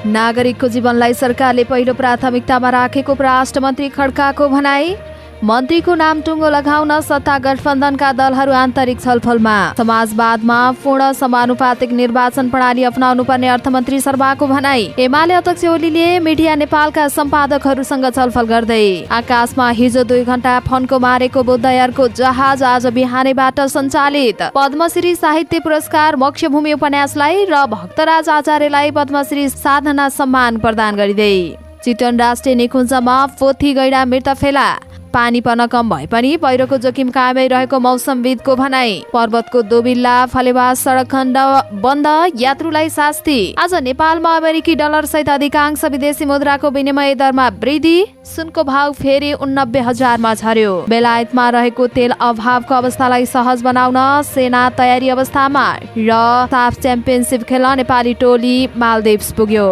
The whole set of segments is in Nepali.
नागरिकको जीवनलाई सरकारले पहिलो प्राथमिकतामा राखेको राष्ट्रमन्त्री खड्काको भनाई। मन्त्रीको नाम टुङ्गो लगाउन सत्ता गठबन्धनका दलहरू आन्तरिक छलफलमा। समाजवादमा पूर्ण समानुपातिक निर्वाचन प्रणाली अपनाउनु पर्ने अर्थमन्त्री शर्माको भनाई। एमाले अध्यक्ष ओलीले मिडिया नेपालका सम्पादकहरूसँग छलफल गर्दै। आकाशमा हिजो 2 घण्टा फन्को मारेको बुद्धयारको जहाज आज बिहानैबाट सञ्चालित। पद्मश्री साहित्य पुरस्कार मोक्षभूमि उपन्यासलाई र भक्तराज आचार्यलाई पद्मश्री साधना सम्मान प्रदान गरिँदै। चितवन राष्ट्रिय निकुञ्जमा पोथी गैडा मृत फेला। पानी पर्न कम भए पनि पहिरोको जोखिम कायमै रहेको मौसमविदको भनाई। पर्वतको दोबिल्ला फलेवास सडक खण्ड बन्द, यात्रुलाई शास्ति। आज नेपालमा अमेरिकी डलर सहित अधिकांश विदेशी मुद्राको विनिमय दरमा वृद्धि। सुनको भाव फेरि 89,000मा झर्यो। बेलायतमा रहेको तेल अभावको अवस्थालाई सहज बनाउन सेना तयारी अवस्थामा। र साफ च्याम्पियनसिप खेल्न नेपाली टोली मालदिप्स पुग्यो।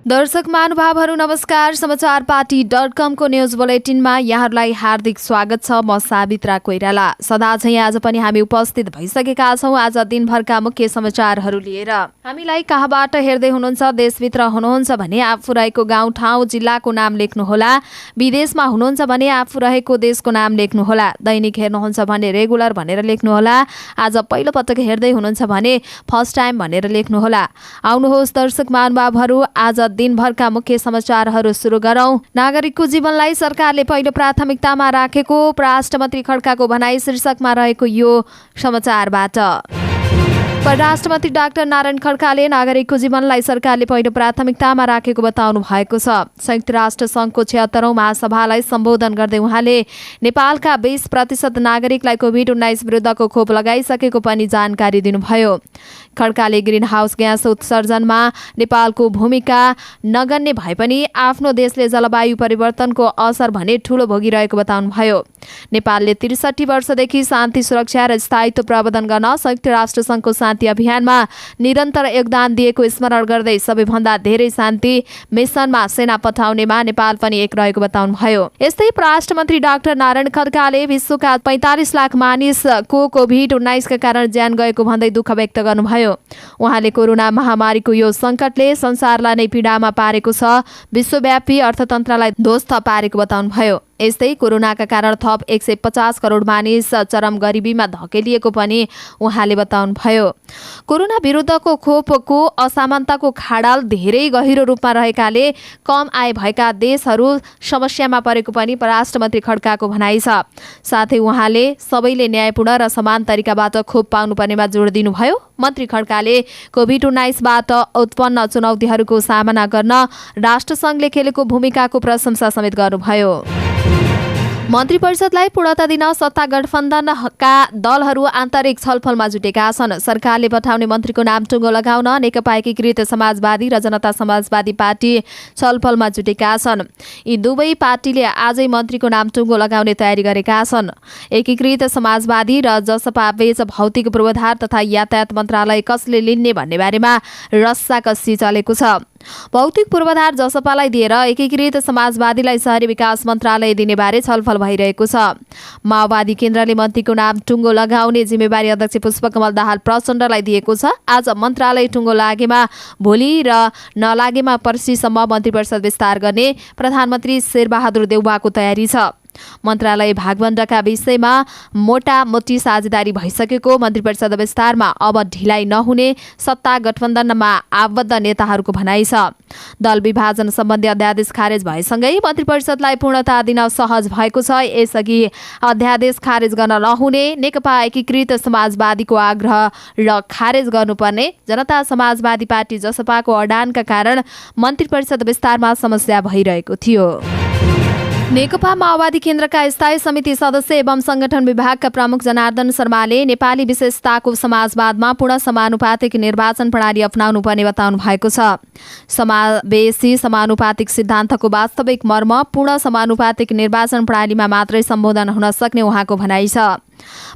दर्शक महानुभावहरू नमस्कार। समाचार पार्टी.com को न्युज बुलेटिनमा यहाँहरूलाई हार्दिक स्वागत छ। म साबित्रा कोइराला। सदा झैं आज पनि हामी उपस्थित भइसकेका छौं आज दिनभरका मुख्य समाचारहरू लिएर। हामीलाई कहाँबाट हेर्दै हुनुहुन्छ, देशभित्र हुनुहुन्छ भने आफू रहेको गाउँ ठाउँ जिल्लाको नाम लेख्नुहोला। विदेशमा हुनुहुन्छ भने आफू रहेको देशको नाम लेख्नुहोला। दैनिक हेर्नुहुन्छ भने रेगुलर भनेर लेख्नुहोला। आज पहिलो पटक हेर्दै हुनुहुन्छ भने फर्स्ट टाइम भनेर लेख्नुहोला। आउनुहोस् दर्शक महानुभावहरू, आज दिनभरका मुख्य समाचारहरू सुरु गरौं। नागरिकको जीवनलाई सरकारले पहिलो प्राथमिकतामा राखेको राष्ट्रमन्त्री खड्काको भनाई शीर्षकमा रहेको यो समाचारबाट। परराष्ट्र मन्त्री डाक्टर नारायण खड्काले नागरिकको जीवनलाई सरकारले पहिलो प्राथमिकतामा राखेको बताउनु भएको छ। संयुक्त राष्ट्र संघको 76औं महासभालाई सम्बोधन गर्दै उहाँले नेपालका 20% नागरिकलाई कोभिड-19 विरुद्धको खोप लगाइसकेको पनि जानकारी दिनुभयो। खड्काले ग्रीन हाउस ग्यास उत्सर्जनमा नेपालको भूमिका नगन्य भए पनि आफ्नो देशले जलवायु परिवर्तनको असर भने ठूलो भोगिरहेको बताउनुभयो। नेपालले 63 वर्षदेखि शान्ति, सुरक्षा र स्थायित्व प्रवर्धन गर्न संयुक्त राष्ट्र संघको शान्ति अभियानमा निरन्तर योगदान दिएको स्मरण गर्दै सबैभन्दा धेरै शान्ति मिसनमा सेना पठाउनेमा नेपाल पनि एक रहेको बताउनुभयो। यस्तै परराष्ट्र मन्त्री डाक्टर नारायण खड्काले विश्वका 45 लाख मानिसको कोभिड-19 का कारण ज्यान गएको भन्दै दुःख व्यक्त गर्नुभयो। उहाँले कोरोना महामारीको यो संकटले संसारलाई नै पीडामा पारेको छ, विश्वव्यापी अर्थतन्त्रलाई ध्वस्त पारेको बताउनुभयो। यस्तै कोरोनाका कारण थप 150 करोड मानिस चरम गरिबीमा धकेलिएको पनि उहाँले बताउनुभयो। कोरोना विरुद्धको खोपको असमानताको खाडल धेरै गहिरो रूपमा रहेकाले कम आय भएका देशहरू समस्यामा परेको पनि परराष्ट्र मन्त्री खड्काको भनाइ छ। साथै उहाँले सबैले न्यायपूर्ण र समान तरिकाबाट खोप पाउनुपर्नेमा जोड दिनुभयो। मन्त्री खड्काले कोभिड-19बाट उत्पन्न चुनौतीहरूको सामना गर्न राष्ट्रसङ्घले खेलेको भूमिकाको प्रशंसा समेत गर्नुभयो। मन्त्री परिषदलाई पूर्णता दिन सत्ता गठबन्धनका दलहरू आन्तरिक छलफलमा जुटेका छन्। सरकारले पठाउने मन्त्रीको नाम टुङ्गो लगाउन नेकपा एकीकृत समाजवादी र जनता समाजवादी पार्टी छलफलमा जुटेका छन्। यी दुवै पार्टीले आजै मन्त्रीको नाम टुङ्गो लगाउने तयारी गरेका छन्। एकीकृत समाजवादी र जसपा बीच भौतिक पूर्वाधार तथा यातायात मन्त्रालय कसले लिने भन्ने बारेमा रस्साकस्सी चलेको छ। भौतिक पूर्वाधार जसपालाई दिएर एकीकृत समाजवादीलाई शहरी विकास मन्त्रालय दिने बारे छलफल भइरहेको छ। माओवादी केन्द्रले मन्त्रीको नाम टुङ्गो लगाउने जिम्मेवारी अध्यक्ष पुष्पकमल दाहाल प्रचण्डलाई दिएको छ। आज मन्त्रालय टुङ्गो लागेमा भोलि र नलागेमा पर्सिसम्म मन्त्री परिषद विस्तार गर्ने प्रधानमन्त्री शेरबहादुर देउवाको तयारी छ। मन्त्रालय भागवण्डाका विषयमा मोटामोटी साझेदारी भइसकेको मन्त्री परिषद विस्तारमा अब ढिलाइ नहुने सत्ता गठबन्धनमा आबद्ध नेताहरूको भनाइ छ। दल विभाजन सम्बन्धी अध्यादेश खारेज भएसँगै मन्त्री परिषदलाई पूर्णता दिन सहज भएको छ। यसअघि अध्यादेश खारेज गर्न नहुने नेकपा एकीकृत समाजवादीको आग्रह र खारेज गर्नुपर्ने जनता समाजवादी पार्टी जसपाको अडानका कारण मन्त्री परिषद विस्तारमा समस्या भइरहेको थियो। नेकपा माओवादी केन्द्रका स्थायी समिति सदस्य एवं संगठन विभागका प्रमुख जनार्दन शर्माले नेपाली विशेषताको समाजवादमा पूर्ण समानुपातिक निर्वाचन प्रणाली अपनाउनु पर्ने बताउनु भएको छ। समावेशी समानुपातिक सिद्धान्तको वास्तविक मर्म पूर्ण समानुपातिक निर्वाचन प्रणालीमा मात्रै सम्बोधन हुन सक्ने उहाँको भनाइ छ।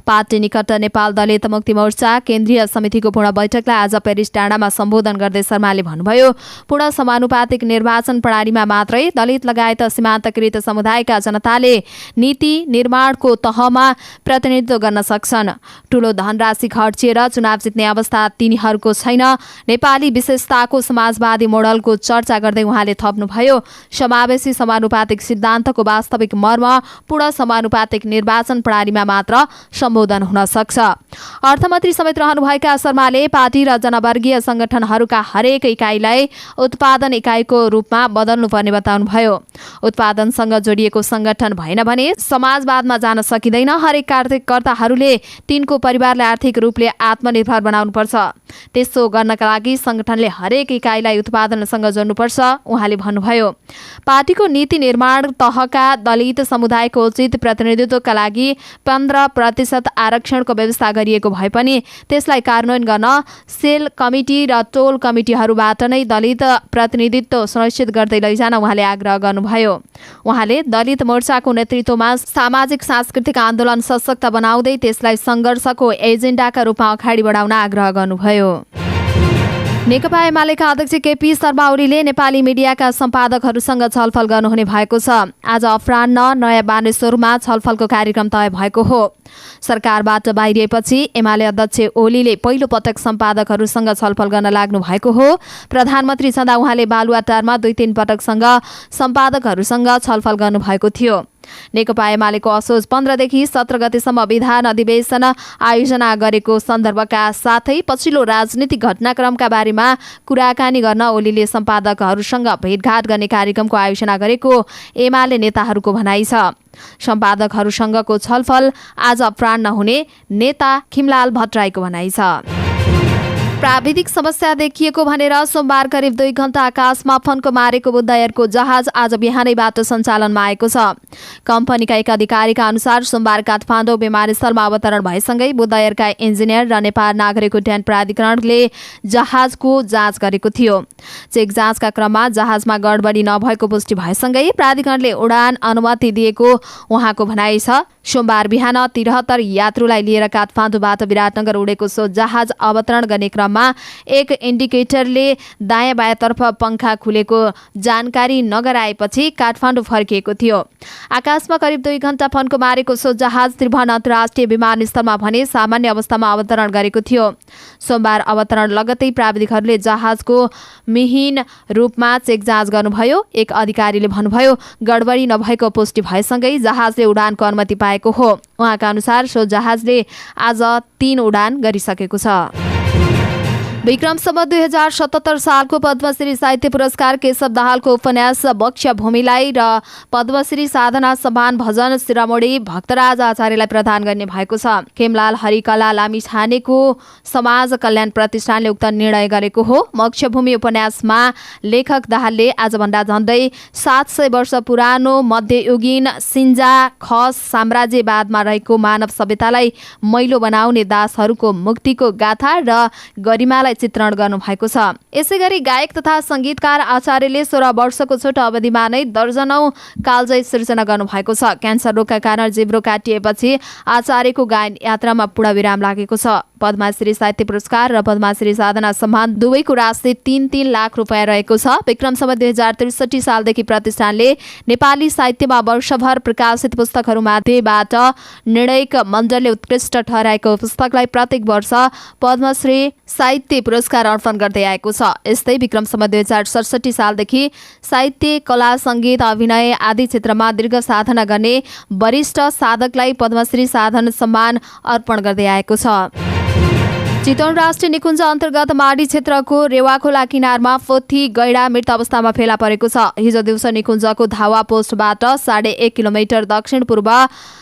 पार्टी निकट नेपाल दलित मुक्ति मोर्चा केन्द्रीय समितिको पूर्ण बैठकलाई आज पेरिस डाँडामा सम्बोधन गर्दै शर्माले भन्नुभयो, पूर्ण समानुपातिक निर्वाचन प्रणालीमा मात्रै दलित लगायत सीमान्तकृत समुदायका जनताले नीति निर्माणको तहमा प्रतिनिधित्व गर्न सक्छन्। ठूलो धनराशि खर्चिएर चुनाव जित्ने अवस्था तिनीहरूको छैन। नेपाली विशेषताको समाजवादी मोडलको चर्चा गर्दै उहाँले थप्नुभयो, समावेशी समानुपातिक सिद्धान्तको वास्तविक मर्म पूर्ण समानुपातिक निर्वाचन प्रणालीमा मात्र सम्बोधन हुन सक्छ। अर्थमन्त्री समेत रहनुभएका शर्माले पार्टी र जनवर्गीय संगठनहरूका हरेक इकाइलाई उत्पादन इकाइको रूपमा बदल्नुपर्ने बताउनुभयो। उत्पादनसँग जोडिएको संगठन भएन भने समाजवादमा जान सकिँदैन। हरेक कार्यकर्ताहरूले तिनको परिवारलाई आर्थिक रूपले आत्मनिर्भर बनाउनुपर्छ। त्यसो गर्नका लागि संगठनले हरेक इकाइलाई उत्पादनसँग जोड्नुपर्छ उहाँले भन्नुभयो। पार्टीको नीति निर्माण तहका दलित समुदायको उचित प्रतिनिधित्वका लागि 15% आरक्षणको व्यवस्था गरिएको भए पनि त्यसलाई कार्यान्वयन गर्न सेल कमिटी र टोल कमिटीहरूबाट नै दलित प्रतिनिधित्व सुनिश्चित गर्दै लैजान उहाँले आग्रह गर्नुभयो। उहाँले दलित मोर्चाको नेतृत्वमा सामाजिक सांस्कृतिक आन्दोलन सशक्त बनाउँदै त्यसलाई सङ्घर्षको एजेन्डाका रूपमा अगाडि बढाउन आग्रह गर्नुभयो। नेकपा एमालेका अध्यक्ष केपी शर्मा ओलीले नेपाली मिडियाका सम्पादकहरूसँग छलफल गर्नुहुने भएको छ। आज अपराह्न नयाँ बानेश्वरमा छलफलको कार्यक्रम तय भएको हो। सरकारबाट बाहिरिएपछि एमाले अध्यक्ष ओलीले पहिलो पटक सम्पादकहरूसँग छलफल गर्न लाग्नु भएको हो। प्रधानमन्त्री छँदा उहाँले बालुवाटारमा 2-3 पटकसँग सम्पादकहरूसँग छलफल गर्नुभएको थियो। नेकपा एमालेको असोज 15 देखि 17 गतेसम्म विधान अधिवेशन आयोजना गरेको सन्दर्भका साथै पछिल्लो राजनीतिक घटनाक्रमका बारेमा कुराकानी गर्न ओलीले सम्पादकहरूसँग भेटघाट गर्ने कार्यक्रमको आयोजना गरेको एमाले नेताहरूको भनाइ छ। सम्पादकहरूसँगको छलफल आज अपराह्न हुने नेता खिमलाल भट्टराईको भनाइ छ। प्राविधिक समस्या देखिएको भनेर सोमबार करिब 2 घण्टा आकाशमा फन्को मारेको बुद्ध एयरको जहाज आज बिहानैबाट सञ्चालनमा आएको छ। कम्पनीका एक अधिकारीका अनुसार सोमबार काठमाडौँ विमानस्थलमा अवतरण भएसँगै बुद्ध एयरका इन्जिनियर र नेपाल नागरिक उड्डयन प्राधिकरणले जहाजको जाँच गरेको थियो। चेक जाँचका क्रममा जहाजमा गडबडी नभएको पुष्टि भएसँगै प्राधिकरणले उडान अनुमति दिएको उहाँको भनाइ छ। सोमबार बिहान 73 यात्रुलाई लिएर काठमाडौँबाट विराटनगर उडेको सो जहाज अवतरण गर्ने क्रममा एक इन्डिकेटरले दायाँ बायाँतर्फ पंखा खुलेको जानकारी नगराएपछि काठमाडौँ फर्किएको थियो। आकाशमा करिब 2 घण्टा फन्को मारेको सो जहाज त्रिभुवन अन्तर्राष्ट्रिय विमानस्थलमा भने सामान्य अवस्थामा अवतरण गरेको थियो। सोमबार अवतरण लगत्तै प्राविधिकहरूले जहाजको मिहिन रूपमा चेक जाँच गर्नुभयो। एक अधिकारीले भन्नुभयो, गडबडी नभएको पुष्टि भएसँगै जहाजले उडानको अनुमति पाएको हो। उहाँका अनुसार सो जहाजले आज 3 उडान गरिसकेको छ। विक्रम सम्वत 2077 सालको पद्मश्री साहित्य पुरस्कार केशव दाहालको उपन्यास वक्षभूमिलाई र पद्मश्री साधना सम्मान भजन शिरोमणि भक्तराज आचार्यलाई प्रदान गर्ने भएको छ। खेमलाल हरिकला लामिछानेको समाज कल्याण प्रतिष्ठानले उक्त निर्णय गरेको हो। वक्षभूमि उपन्यासमा लेखक दाहालले आजभन्दा झन्डै 700 वर्ष पुरानो मध्ययुगीन सिन्जा खस साम्राज्यवादमा रहेको मानव सभ्यतालाई मैलो बनाउने दासहरूको मुक्तिको गाथा र गरिमालाई चित्रण गर्नु भएको छ। यसैगरी गायक तथा संगीतकार आचार्यले 16 वर्षको छोटो अवधिमा नै दर्जनौं कालजयी सृजना गर्नु भएको छ। क्यान्सर रोगका कारण जिब्रो काटिएपछि आचार्यको गायन यात्रामा पूर्णविराम लागेको छ। पद्मश्री साहित्य पुरस्कार र पद्मश्री साधना सम्मान दुवैको राशि 3-3 लाख रुपैयाँ रहेको छ। विक्रम सम्वत 2063 सालदेखि प्रतिष्ठानले नेपाली साहित्यमा वर्षभर प्रकाशित पुस्तकहरूमध्येबाट निर्णायक मण्डलले उत्कृष्ट ठहराएको पुस्तकलाई प्रत्येक वर्ष पद्मश्री साहित्य पुरस्कार अर्पण गर्दै आएको छ। यस्तै विक्रम सम्वत 2067 सालदेखि साहित्य, कला, सङ्गीत, अभिनय आदि क्षेत्रमा दीर्घ साधना गर्ने वरिष्ठ साधकलाई पद्मश्री साधन सम्मान अर्पण गर्दै आएको छ। चितवन राष्ट्रिय निकुञ्ज अन्तर्गत माडी क्षेत्रको रेवाखोला किनारमा पोथी गैडा मृत अवस्थामा फेला परेको छ। हिजो दिउँसो निकुञ्जको धावा पोस्टबाट 1.5 किलोमिटर दक्षिण पूर्व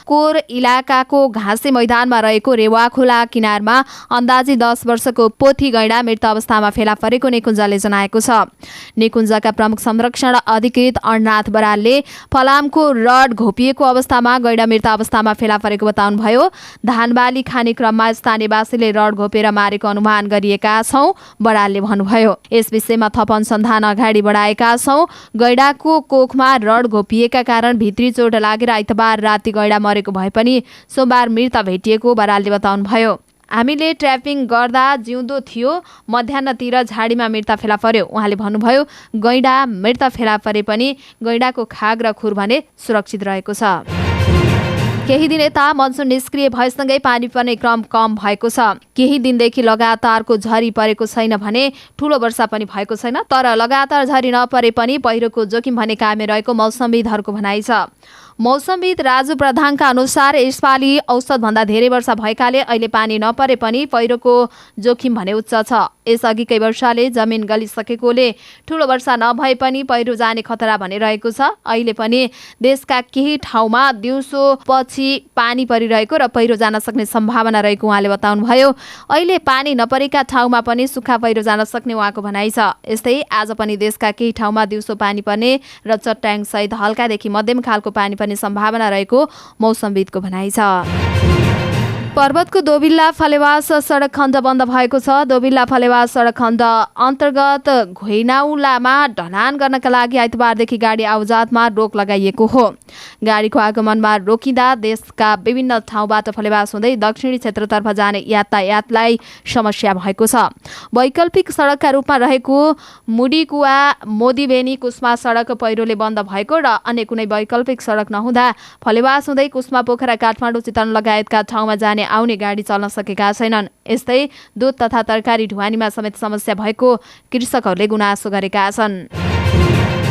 कोर इलाकाको घाँसे मैदानमा रहेको रेवाखोला किनारमा अन्दाजी 10 वर्षको पोथी गैडा मृत अवस्थामा फेला परेको निकुञ्जले जनाएको छ। निकुञ्जका प्रमुख संरक्षण अधिकृत अणनाथ बरालले फलामको रड घोपिएको अवस्थामा गैडा मृत अवस्थामा फेला परेको बताउनुभयो। धानबाली खाने क्रममा स्थानीयवासीले रड घोपेर मारेको अनुमान गरिएका छौं बरालले भन्नुभयो। यस विषयमा थप अनुसन्धान अगाडि बढाएका छौं। गैडाको कोखमा रड घोपिएका कारण भित्री चोट लागेर आइतबार राति गैडा परेको भए पनि सोमबार मृत भेटिएको बरालले बताउनुभयो। हामीले ट्र्यापिङ गर्दा जिउँदो थियो, मध्याह्नतिर झाडीमा मृत फेला पर्यो। उहाँले भन्नुभयो गैंडा मृत फेला परे पनि गैंडाको खाग र खुर भने सुरक्षित रहेको छ। केही दिन यता मनसुन निष्क्रिय भएसँगै पानी पर्ने क्रम कम भएको छ। केही दिनदेखि लगातारको झरी परेको छैन भने ठूलो वर्षा पनि भएको छैन, तर लगातार झरी नपरे पनि पहिरोको जोखिम भने कायमै रहेको मौसमविदहरूको भनाइ छ। मौसमविद राजु प्रधानका अनुसार यसपालि औसतभन्दा धेरै वर्षा भएकाले अहिले पानी नपरे पनि पहिरोको जोखिम भने उच्च छ। यसअघिकै वर्षाले जमिन गलिसकेकोले ठूलो वर्षा नभए पनि पहिरो जाने खतरा भने रहेको छ। अहिले पनि देशका केही ठाउँमा दिउँसो पछि पानी परिरहेको र पहिरो जान सक्ने सम्भावना रहेको उहाँले बताउनुभयो। अहिले पानी नपरेका ठाउँमा पनि सुक्खा पहिरो जान सक्ने उहाँको भनाइ छ। यस्तै आज पनि देशका केही ठाउँमा दिउँसो पानी पर्ने र चट्याङ सहित हल्कादेखि मध्यम खालको पानी पर्ने सम्भावना रहेको मौसमविदको भनाइ छ। पर्वतको दोबिल्ला फलेवास सडक खण्ड बन्द भएको छ। दोबिल्ला फलेवास सडक खण्ड अन्तर्गत घोइनाउलामा ढलान गर्नका लागि आइतबारदेखि गाडी आवाजातमा रोक लगाइएको हो। गाडीको आगमनमा रोकिँदा देशका विभिन्न ठाउँबाट फलेवास हुँदै दक्षिणी क्षेत्रतर्फ जाने यातायातलाई समस्या भएको छ। वैकल्पिक सडकका रूपमा रहेको मुडीकुवा मोदीबेनी कुस्मा सडक पहिरोले बन्द भएको र अन्य कुनै वैकल्पिक सडक नहुँदा फलेवास हुँदै कुस्मा पोखरा काठमाडौँ चितवन लगायतका ठाउँमा जाने आउने गाडी चल्न सकेका छैनन्। यस्तै दूध तथा तरकारी ढुवानीमा समेत समस्या भएको कृषकहरूले गुनासो गरेका छन्।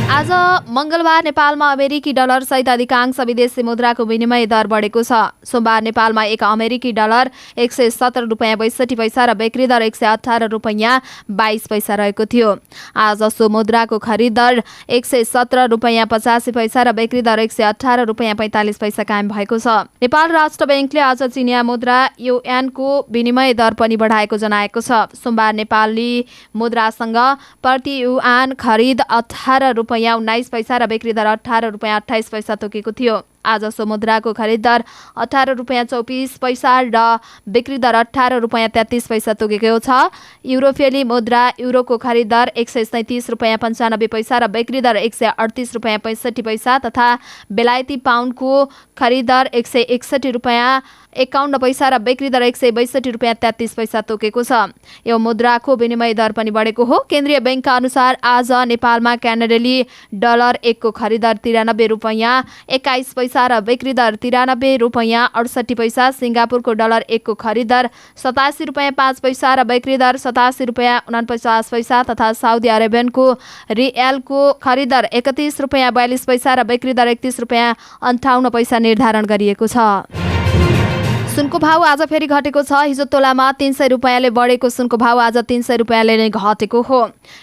आज मंगलबार नेपालमा अमेरिकी डलर सहित अधिकांश विदेशी मुद्राको विनिमय दर बढेको छ। सोमबार नेपालमा एक अमेरिकी डलर 117 रुपैयाँ 62 पैसा र बिक्री दर 118 रुपैयाँ 22 पैसा रहेको थियो। आज सो मुद्राको खरिद दर 117 रुपैयाँ 85 पैसा र बिक्री दर 118 रुपैयाँ 45 पैसा कायम भएको छ। नेपाल राष्ट्र बैंकले आज चिनिया मुद्रा युएनको विनिमय दर पनि बढाएको जनाएको छ। सोमबार नेपाली मुद्रासँग प्रति युआन खरिद 18 रुपैयाँ 19 पैसा र बिक्री दर 18 रुपैयाँ 28 पैसा तोकेको थियो। आज सो मुद्राको खरिद दर 18 रुपैयाँ 24 पैसा र बिक्री दर 18 रुपैयाँ 33 पैसा तोकेको छ। युरोपेली मुद्रा युरोको खरिद दर 137 रुपैयाँ 95 पैसा र बिक्री दर 138 रुपैयाँ 65 पैसा तथा बेलायती पाउन्डको खरिद दर 161 रुपैयाँ 51 पैसा र बिक्री दर 162 रुपैयाँ 33 पैसा तोकेको छ। यो मुद्राको विनिमय दर पनि बढेको हो। केन्द्रीय बैंकका अनुसार आज नेपालमा क्यानाडेली डलर 1 को खरिद दर 93 रुपैयाँ 21 पैसा र बिक्री दर 93 रुपैयाँ 68 पैसा, सिंगापुरको डलर 1 को खरिद दर 87 रुपैयाँ 5 पैसा र बिक्री दर 87 रुपैयाँ 49 पैसा तथा साउदी अरेबियनको रियालको खरिद दर 31 रुपैयाँ 42 पैसा र बिक्री दर 31 रुपैयाँ 58 पैसा निर्धारण गरिएको छ। सुनको भाव आज फेरि घटेको छ। हिजो तोलामा 300 रुपैयाँले बढेको सुनको भाव आज 300 रुपैयाँले नै घटेको हो।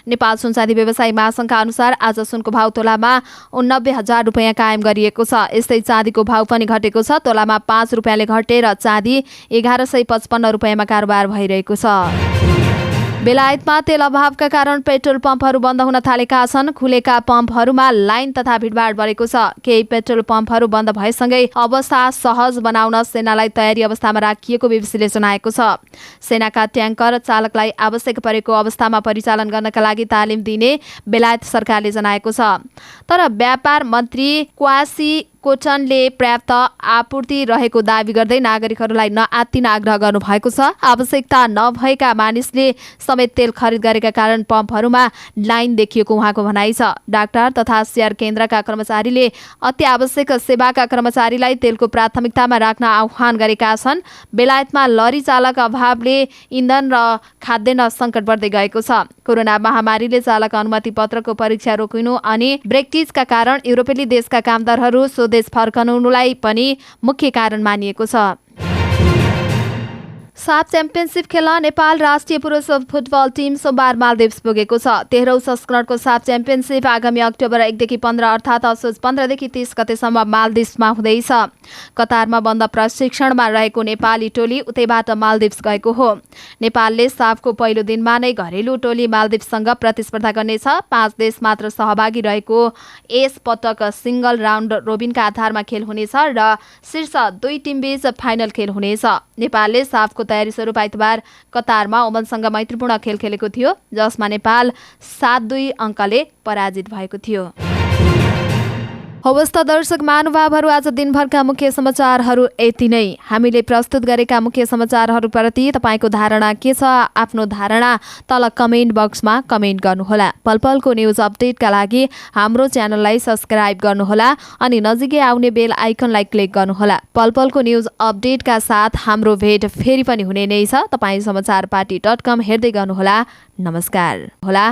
नेपाल सुनचाँदी व्यवसायी महासंघका अनुसार आज सुनको भाव तोलामा 89,000 रुपैयाँ कायम गरिएको छ। यस्तै चाँदीको भाव पनि घटेको छ। तोलामा 5 रुपैयाँले घटेर चाँदी 1155 रुपैयाँमा कारोबार भइरहेको छ। बेलायतमा तेल अभावका कारण पेट्रोल पम्पहरू बन्द हुन थालेका छन्। खुलेका पम्पहरूमा लाइन तथा भिडभाड बढेको छ। केही पेट्रोल पम्पहरू बन्द भएसँगै अवस्था सहज बनाउन सेनालाई तयारी अवस्थामा राखिएको बीबीसीले जनाएको छ। सेनाका ट्याङ्कर चालकलाई आवश्यक परेको अवस्थामा परिचालन गर्नका लागि तालिम दिने बेलायत सरकारले जनाएको छ। तर व्यापार मन्त्री क्वासी कोटनले पर्याप्त आपूर्ति रहेको दावी गर्दै नागरिकहरूलाई नआत्तिन आग्रह गर्नुभएको छ। आवश्यकता नभएका मानिसले समेत तेल खरिद गरेका कारण पम्पहरूमा लाइन देखिएको उहाँको भनाइ छ। डाक्टर तथा सेयर केन्द्रका कर्मचारीले अति आवश्यक सेवाका कर्मचारीलाई तेलको प्राथमिकतामा राख्न आह्वान गरेका छन्। बेलायतमा लरी चालक अभावले इन्धन र खाद्यान्न सङ्कट बढ्दै गएको छ। कोरोना महामारीले चालक अनुमति पत्रको परीक्षा रोकिनु अनि ब्रेक्जिटका कारण युरोपेली देशका कामदारहरू देश फर्कनुलाई पनि मुख्य कारण मानिएको छ। साफ च्याम्पियनसिप खेल्न नेपाल राष्ट्रिय पुरुष फुटबल टिम सोमबार मालदिप्स पुगेको छ। 13औं संस्करणको साफ च्याम्पियनसिप आगामी अक्टोबर 1 देखि 15 अर्थात् असोज 15 देखि 30 गतेसम्म मालदिप्समा हुँदैछ। कतारमा बन्द प्रशिक्षणमा रहेको नेपाली टोली उतैबाट मालदिप्स गएको हो। नेपालले साफको पहिलो दिनमा नै घरेलु टोली मालदिप्ससँग प्रतिस्पर्धा गर्नेछ। 5 देश मात्र सहभागी रहेको यस पटक सिंगल राउन्ड रोबिनका आधारमा खेल हुनेछ र शीर्ष 2 टिमबीच फाइनल खेल हुनेछ। नेपालले साफको तयारी स्वरूप आइतबार कतारमा ओमनसँग मैत्रीपूर्ण खेल खेलेको थियो, जसमा नेपाल 7-2 अङ्कले पराजित भएको थियो। हवस् त दर्शक महानुभावहरू, आज दिनभरका मुख्य समाचारहरू यति नै। हामीले प्रस्तुत गरेका मुख्य समाचारहरूप्रति तपाईँको धारणा के छ? आफ्नो धारणा तल कमेन्ट बक्समा कमेन्ट गर्नुहोला। पल पलको न्युज अपडेटका लागि हाम्रो च्यानललाई सब्स्क्राइब गर्नुहोला अनि नजिकै आउने बेल आइकनलाई क्लिक गर्नुहोला। पल पलको न्युज अपडेटका साथ हाम्रो भेट फेरि पनि हुने नै छ। तपाईँ समाचारपाटी.com हेर्दै गर्नुहोला। नमस्कार होला।